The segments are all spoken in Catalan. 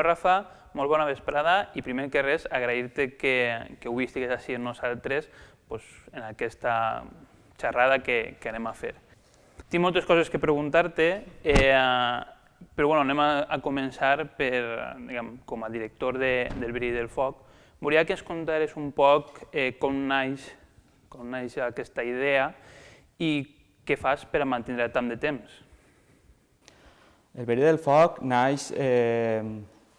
Bueno, Rafa, molt bona vesprada i primer que res agrair-te que avui estigués així amb nosaltres en aquesta xerrada que anem a fer. Tinc moltes coses que preguntar-te, però anem a començar com a director del Verí del Foc. Volia que ens contares un poc com naix aquesta idea i què fas per a mantenir tant de temps. El Verí del Foc naix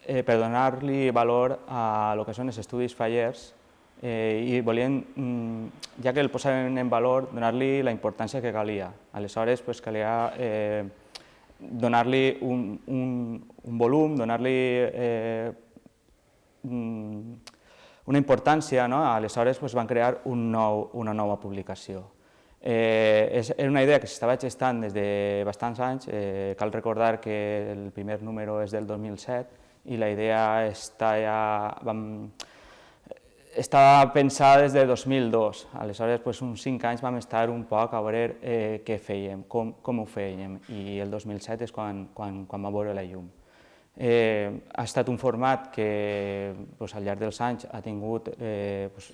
per donar-li valor a lo que són els estudis fallers i volien, ja que el posaven en valor, donar-li la importància que calia. Aleshores calia donar-li un volum, donar-li una importància, aleshores van crear una nova publicació. Era una idea que s'estava gestant des de bastants anys, cal recordar que el primer número és del 2007 i la idea estava pensada des de 2002, aleshores uns 5 anys vam estar un poc a veure què fèiem, com ho fèiem, i el 2007 és quan va veure la llum. Ha estat un format que al llarg dels anys ha tingut els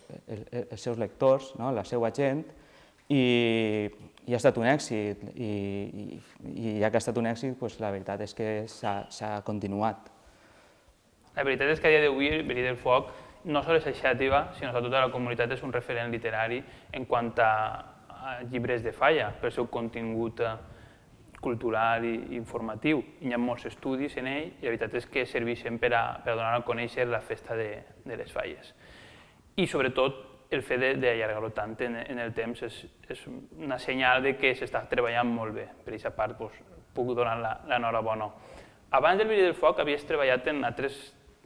seus lectors, la seva gent, i ha estat un èxit, i ja que ha estat un èxit, la veritat és que s'ha continuat. La veritat és que a dia d'avui el Verí del Foc no sols és Xàtiva, sinó que tota la comunitat és un referent literari en quant a llibres de falla, pel seu contingut cultural i informatiu. Hi ha molts estudis en ell i la veritat és que serveixen per a donar a conèixer la festa de les falles. I sobretot el fet d'allargar-ho tant en el temps és una senyal que s'està treballant molt bé. Per aquesta part puc donar l'enhorabona. Abans del Verí del Foc havies treballat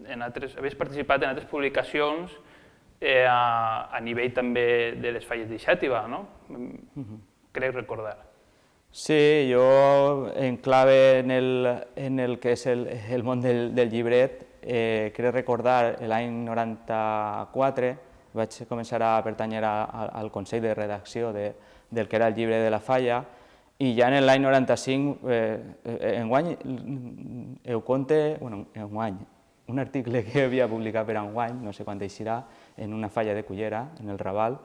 havies participat en altres publicacions a nivell també de les falles de Xàtiva, no? Crec recordar. Sí, jo en clave en el que és el món del llibret, crec recordar l'any 94 vaig començar a pertànyer al consell de redacció del que era el llibre de la falla, i ja en l'any 95, enguany, un article que havia publicat per enguany, no sé quan eixirà, en una falla de Cullera, en el Raval,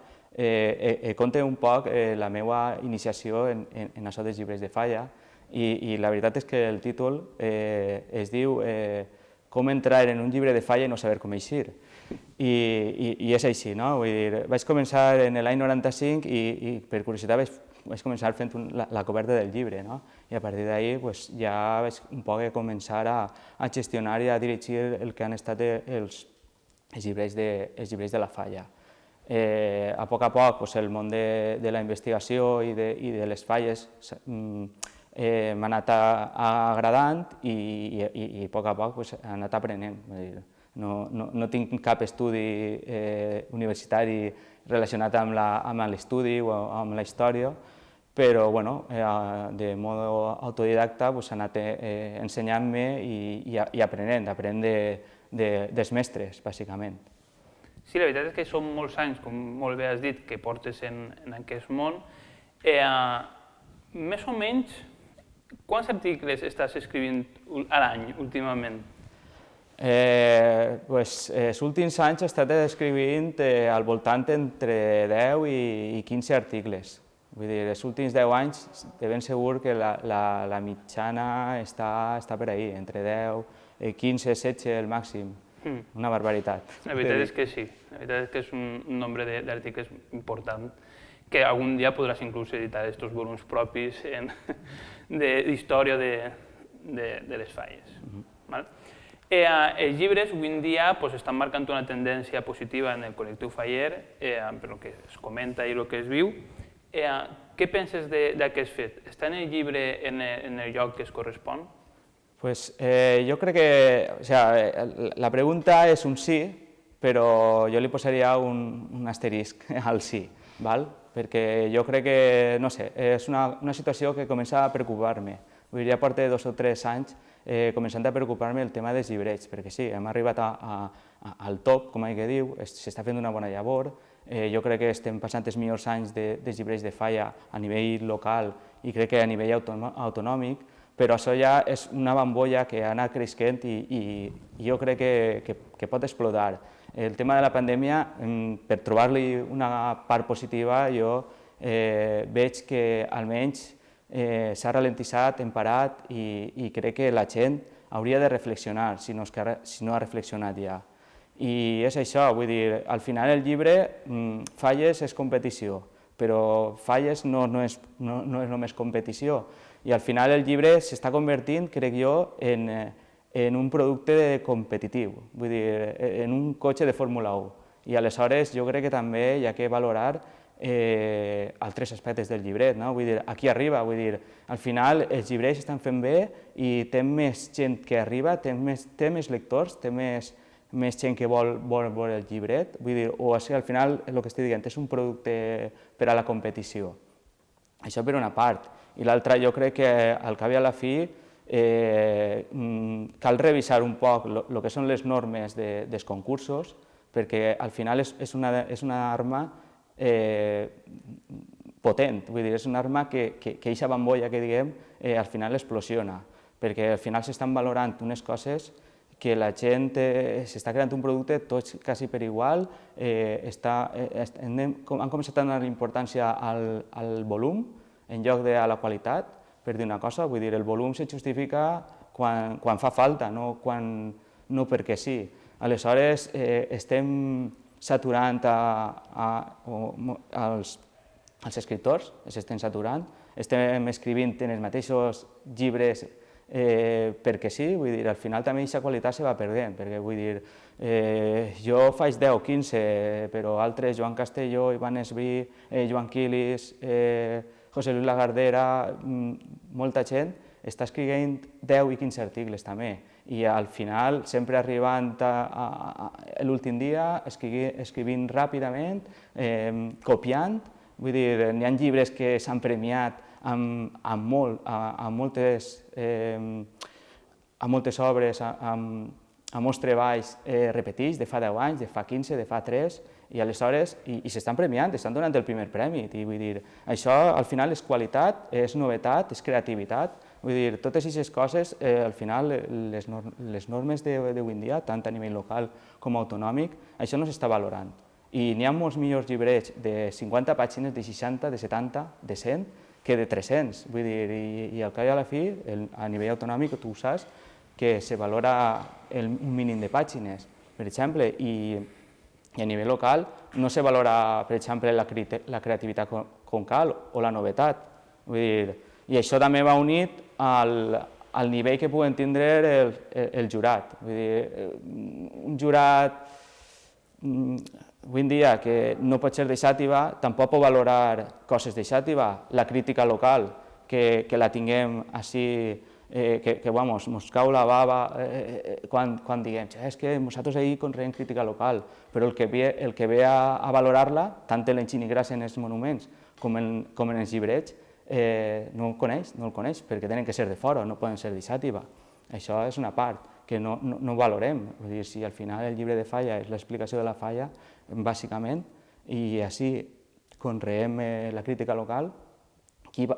conta un poc la meva iniciació en això dels llibres de falla, i la veritat és que el títol es diu Com entrar en un llibre de falla i no saber com eixir. I és així, no? Vaig començar en l'any 95 i per curiositat vaig començar fent la coberta del llibre, i a partir d'ahir ja vaig un poc començar a gestionar i a dirigir el que han estat els llibres de la falla. A poc el món de la investigació i de les falles m'ha anat agradant i a poc he anat aprenent. No tinc cap estudi universitari relacionat amb l'estudi o amb la història, però de mode autodidacta he anat ensenyant-me i aprenent dels mestres, bàsicament. Sí, la veritat és que són molts anys, com molt bé has dit, que portes en aquest món. Més o menys, quants articles estàs escrivint a l'any, últimament? Els últims anys he estat escrivint al voltant entre 10 i 15 articles. Vull dir, els últims 10 anys de ben segur que la mitjana està per ahí, entre 10, 15, 16 el màxim. Una barbaritat. La veritat és que sí, la veritat és que és un nombre d'articles important que algun dia podràs inclús editar aquests volums propis d'història de les falles. Els llibres avui en dia estan marcant una tendència positiva en el col·lectiu faller, per el que es comenta i el que es viu. Què penses d'aquest fet? Està el llibre en el lloc que es correspon? Jo crec que la pregunta és un sí, però jo li posaria un asterisc al sí, perquè jo crec que, no sé, és una situació que comença a preocupar-me. Ja porto 2 o 3 anys començant a preocupar-me el tema dels llibrets, perquè sí, hem arribat al top, com que diu, s'està fent una bona llavor, jo crec que estem passant els millors anys dels llibrets de falla a nivell local i crec que a nivell autonòmic, però això ja és una bombolla que ha anat creixent i jo crec que pot explotar. El tema de la pandèmia, per trobar-li una part positiva, jo veig que almenys s'ha ralentitzat, hem parat i crec que la gent hauria de reflexionar, si no ha reflexionat ja. I és això, vull dir, al final el llibre, Falles és competició, però Falles no és només competició. I al final el llibre s'està convertint, crec jo, en un producte competitiu, vull dir, en un cotxe de Fórmula 1. I aleshores jo crec que també hi ha que valorar altres aspectes del llibret, no? Vull dir, aquí arriba, vull dir, al final els llibrets estan fent bé i té més gent que arriba, té més lectors, té més gent que vol veure el llibret, vull dir, o sigui, al final el que estic dient és un producte per a la competició. Això per una part. I l'altra, jo crec que al cap i a la fi cal revisar un poc el que són les normes dels concursos, perquè al final és una arma potent, vull dir, és una arma que eixa bombolla que diguem al final explosiona, perquè al final s'estan valorant unes coses que la gent s'està creant un producte tots quasi per igual, han començat a donar importància al volum en lloc de a la qualitat, per dir una cosa, vull dir, el volum se justifica quan fa falta, no perquè sí. Aleshores, estem saturant els escriptors, s'estem saturant, estem escrivint en els mateixos llibres perquè sí, vull dir, al final també aquesta qualitat se va perdent, perquè vull dir, jo faig 10, 15, però altres, Joan Castelló, Ivan Esbrí, Joan Quilis, José Luis Lagardera, molta gent està escrivint 10 i 15 articles també, i al final sempre arribant a l'últim dia, escrivint ràpidament, copiant, vull dir, n'hi ha llibres que s'han premiat amb moltes obres, amb molts treballs repetits de fa 10 anys, de fa 15, de fa 3, i aleshores s'estan premiant, estan donant el primer premi. Vull dir, això al final és qualitat, és novetat, és creativitat. Vull dir, totes aquestes coses, al final, les normes d'avui en dia, tant a nivell local com autonòmic, això no s'està valorant. I n'hi ha molts millors llibrets de 50 pàgines, de 60, de 70, de 100, que de 300. Vull dir, i al cap i a la fi, a nivell autonòmic, tu saps que se valora un mínim de pàgines, per exemple, i a nivell local no se valora, per exemple, la creativitat com cal o la novetat. Vull dir, i això també va unit al nivell que puguen tindre el jurat. Vull dir, un jurat avui en dia que no pot ser de Xàtiva, tampoc pot valorar coses de Xàtiva, la crítica local, que la tinguem així, que mos cau la bava quan diguem és que nosaltres ahir conreem crítica local, però el que ve a valorar-la, tant en l'enginigras en els monuments com en els llibrets, no el coneix, perquè tenen que ser de fora, no poden ser de Xàtiva. Això és una part que no valorem. Vull dir, si al final el llibre de Falla és l'explicació de la Falla, bàsicament, i així conreem la crítica local,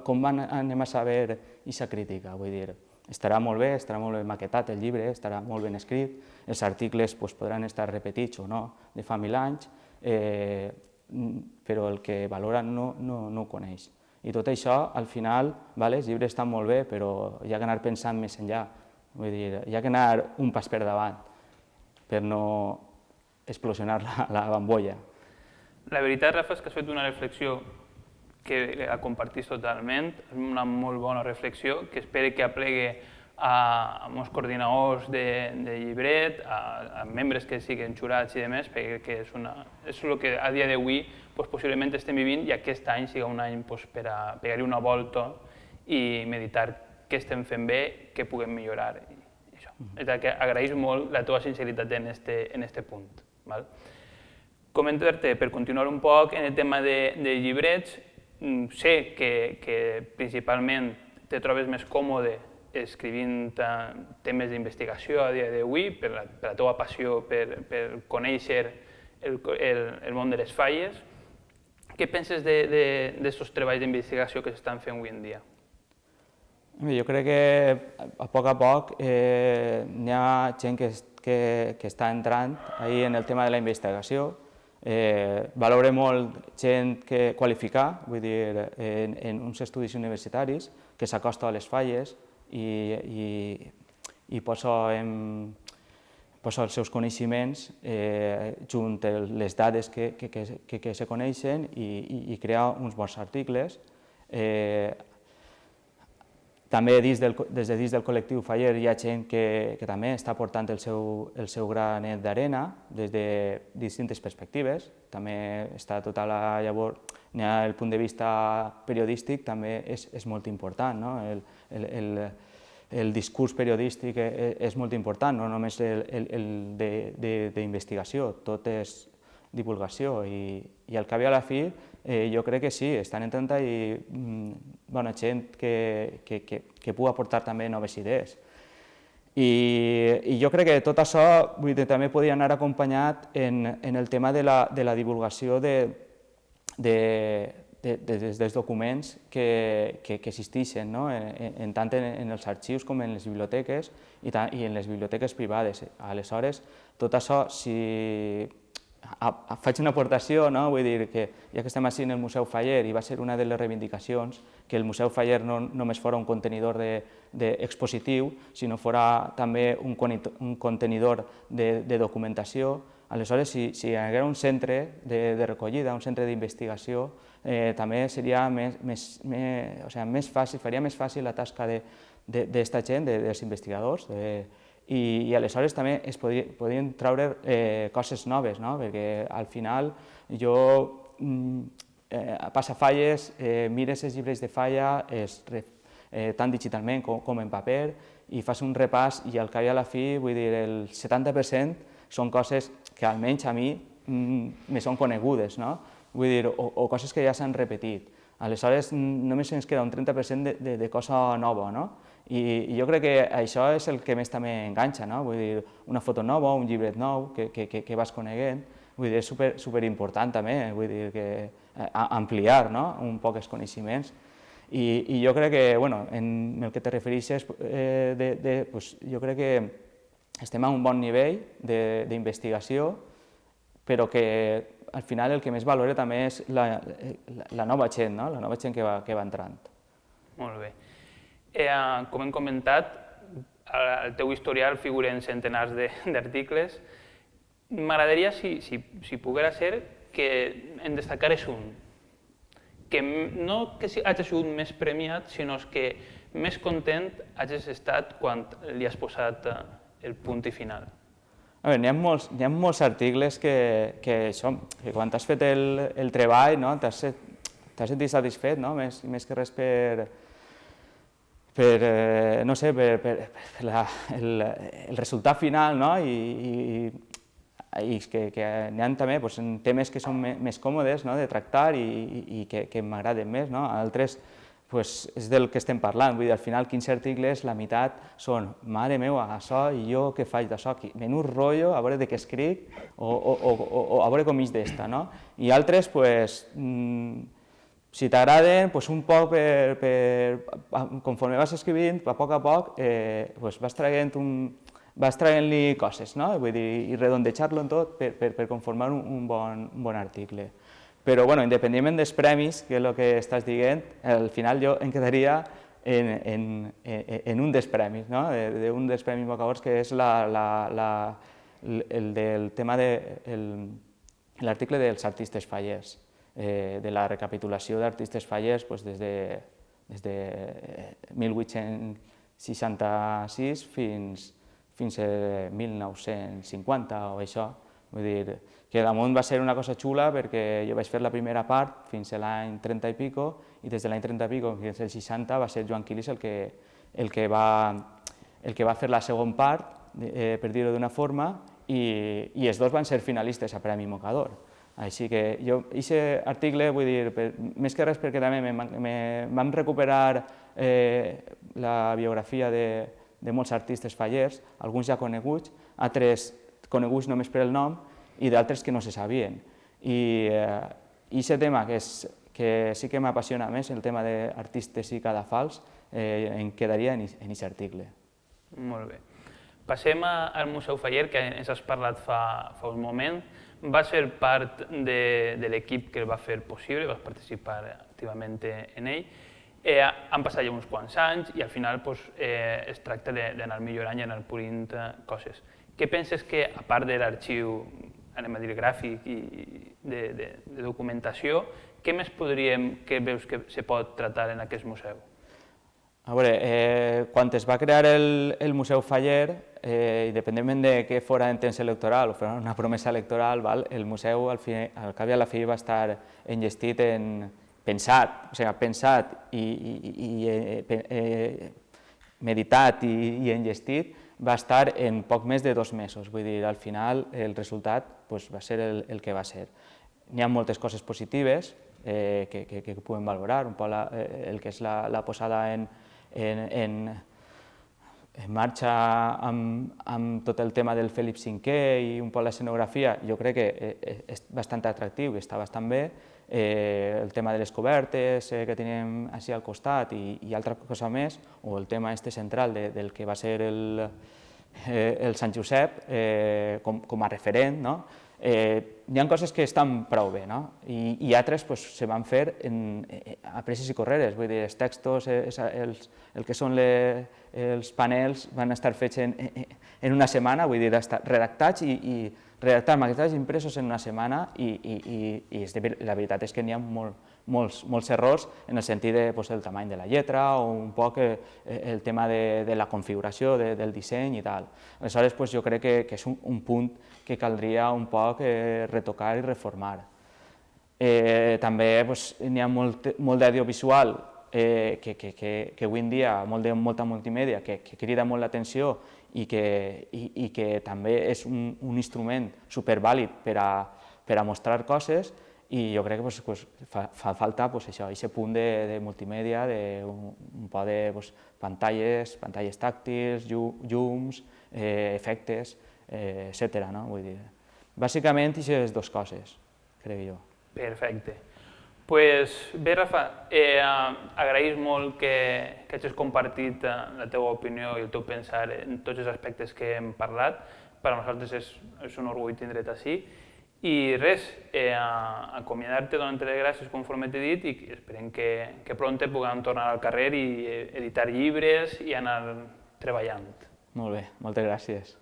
com anem a saber aquesta crítica? Vull dir, estarà molt bé maquetat el llibre, estarà molt ben escrit, els articles podran estar repetits o no de fa 1000 anys, però el que valora no ho coneix. I tot això, al final, els llibres estan molt bé, però hi ha que anar pensant més enllà. Vull dir, hi ha que anar un pas per davant per no explosionar la bombolla. La veritat, Rafa, és que has fet una reflexió que la compartís totalment, és una molt bona reflexió que espero que aplegue a molts coordinadors de llibret, a membres que siguin jurats i demés, perquè és el que a dia d'avui possiblement estem vivint i aquest any sigui un any per a pegar-hi una volta i meditar què estem fent bé, què puguem millorar. És que agraïs molt la teva sinceritat en aquest punt. Comentar-te, per continuar un poc en el tema de llibrets, sé que principalment te trobes més còmode escrivint temes d'investigació a dia d'avui, per la teva passió per conèixer el món de les falles. Què penses d'aquests treballs d'investigació que s'estan fent avui en dia? Jo crec que a poc hi ha gent que està entrant ahí en el tema de la investigació. Valoro molt gent que qualificar, vull dir, en uns estudis universitaris, que s'acosta a les falles i posa els seus coneixements junt les dades que se coneixen i crea uns bons articles. També des de dins del col·lectiu faller hi ha gent que també està portant el seu granet d'arena des de distintes perspectives. També està tota la llavor, el punt de vista periodístic també és molt important, no? El discurs periodístic és molt important, no només el d'investigació, tot és divulgació i al cap i a la fi jo crec que sí, estan entrant bona gent que pugui aportar també noves idees. I jo crec que tot això també podria anar acompanyat en el tema de la divulgació dels documents que existeixen, tant en els arxius com en les biblioteques i en les biblioteques privades. Aleshores, tot això, si faig una aportació, vull dir que ja que estem així en el Museu Faller i va ser una de les reivindicacions que el Museu Faller no només fos un contenidor expositiu, sinó fos també un contenidor de documentació. Aleshores, si hi hagués un centre de recollida, un centre d'investigació, també seria més fàcil, faria més fàcil la tasca d'aquesta gent, dels investigadors, i aleshores també es podrien treure coses noves, perquè al final jo a Passafalles mires els llibres de falla tant digitalment com en paper i fas un repàs i al cap i a la fi, vull dir, el 70% són coses que almenys a mi me són conegudes, vull dir, o coses que ja s'han repetit. Aleshores només ens queda un 30% de cosa nova, i jo crec que això és el que més també enganxa, vull dir, una foto nova, un llibret nou que vas coneguent, vull dir, és superimportant també, vull dir, ampliar un poc els coneixements. I jo crec que, en el que te refereixes, jo crec que estem a un bon nivell d'investigació, però que al final el que més valora també és la nova gent, la nova gent que va entrant. Molt bé. Com hem comentat, al teu historial figuren centenars d'articles. M'agradaria, si poguera ser, que en destacares un, que no que hagis sigut més premiat, sinó que més content hagis estat quan li has posat el punt i final. N'hi ha molts articles que quan has fet el treball t'has sentit satisfet, més que res per el resultat final, i que n'hi ha també temes que són més còmodes de tractar i que m'agraden més. Altres és del que estem parlant, vull dir, al final 15 articles, la meitat són mare meva, això i jo què faig d'això aquí, menut rotllo, a veure de què escric o a veure com és d'esta. I altres, si t'agraden, un poc, conforme vas escrivint, a poc vas traient-li coses, vull dir, i redondejar-lo en tot per conformar un bon article. Però, independentment dels premis, que és el que estàs dient, al final jo em quedaria en un dels premis, d'un dels premis Bocaords, que és el del tema de l'article dels artistes fallers, de la recapitulació d'artistes fallers des de 1866 fins a 1950 o això. Vull dir que damunt va ser una cosa xula perquè jo vaig fer la primera part fins a l'any 30 i pico i des de l'any 30 i pico fins al 60 va ser Joan Quilis el que va fer la segona part, per dir-ho d'una forma, i els dos van ser finalistes a Premi Mocador. Així que jo, aquest article, vull dir, més que res perquè també vam recuperar la biografia de molts artistes fallers, alguns ja coneguts, altres coneguts només per el nom i d'altres que no se sabien. I aquest tema que sí que m'apassiona més, el tema d'artistes i cadafals, em quedaria en aquest article. Molt bé. Passem al Museu Faller, que ens has parlat fa un moment. Va ser part de l'equip que el va fer possible, vas participar activament en ell. Han passat ja uns quants anys i al final es tracta d'anar millorant i anar polint coses. Què penses que, a part de l'arxiu, anem a dir, gràfic i de documentació, què més que veus que se pot tratar en aquest museu? A veure, quan es va crear el Museu Faller, independentment de que fora en temps electoral o fora una promesa electoral, el museu al cap i a la fi va estar enllestit pensat i meditat i enllestit, va estar en poc més de 2 mesos. Vull dir, al final el resultat va ser el que va ser. N'hi ha moltes coses positives que podem valorar, un poc el que és la posada en marxa amb tot el tema del Felip V i un poc l'escenografia, jo crec que és bastant atractiu i està bastant bé. El tema de les cobertes que tenim així al costat i altra cosa més, o el tema central del que va ser el Sant Josep com a referent, hi ha coses que estan prou bé i altres se van fer a presses i correres, vull dir, els textos, el que són els panels van estar fets en una setmana, vull dir, redactats i redactar maquetats impresos en una setmana i la veritat és que n'hi ha molts errors en el sentit del tamany de la lletra o un poc el tema de la configuració del disseny i tal. Aleshores, jo crec que és un punt que caldria un poc retocar i reformar. També n'hi ha molt d'audiovisual que avui en dia, molta multimèdia, que crida molt l'atenció i que també és un instrument supervàlid per a mostrar coses, i jo crec que fa falta aquest punt de multimèdia, un poc de pantalles tàctils, llums, efectes, etc. Bàsicament, aquestes 2 coses, crec jo. Perfecte. Bé, Rafa, agraïs molt que hagis compartit la teva opinió i el teu pensar en tots els aspectes que hem parlat. Per a nosaltres és un orgull tindre't així. I res, acomiadar-te, donant-te les gràcies conforme t'he dit i esperem que pront puguem tornar al carrer i editar llibres i anar treballant. Molt bé, moltes gràcies.